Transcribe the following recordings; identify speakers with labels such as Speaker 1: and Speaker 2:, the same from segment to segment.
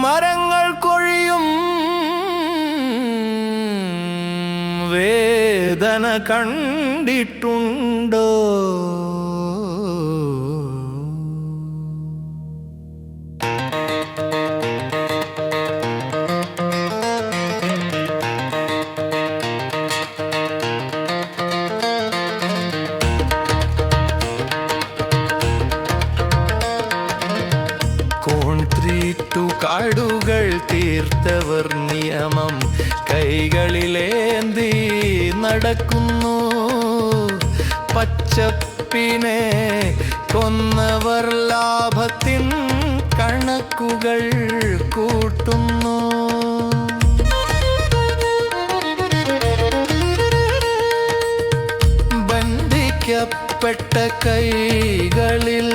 Speaker 1: മരങ്ങൾ കൊഴിയും വേദന കണ്ടിട്ടുണ്ടോ? കോൺക്രീറ്റു കാടുകൾ തീർത്തവർ നിയമം കൈകളിലേന്തി നടക്കുന്നു. പച്ചപ്പിനെ കൊന്നവർ ലാഭത്തിൻ കണക്കുകൾ കൂട്ടുന്നു. ബന്ധിക്കപ്പെട്ട കൈകളിൽ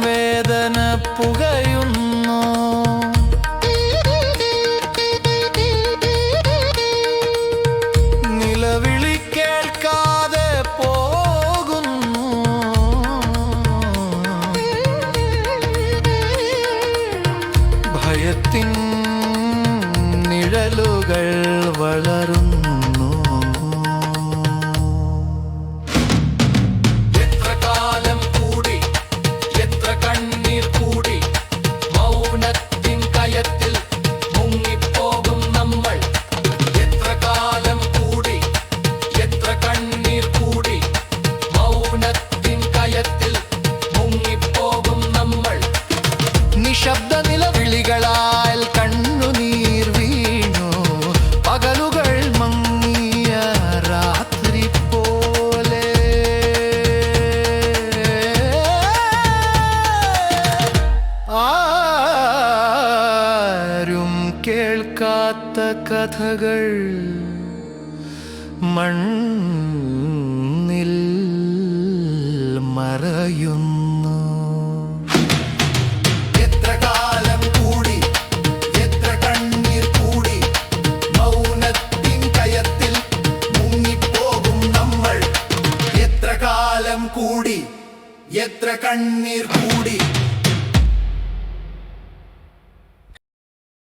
Speaker 1: വേദന പുകയുന്നു. നിലവിളി കേൾക്കാതെ പോകുന്നു. ഭയത്തിൻ നിഴലുകൾ വളരുന്നു. നിശബ്ദ നിലവിളികളാൽ കണ്ണുനീർ വീണു. പകലുകൾ മങ്ങിയ രാത്രി പോലെ. ആരും കേൾക്കാത്ത കഥകൾ മണ്ണിൽ മറയുന്നു.
Speaker 2: എത്ര കണ്ണീർ കൂടി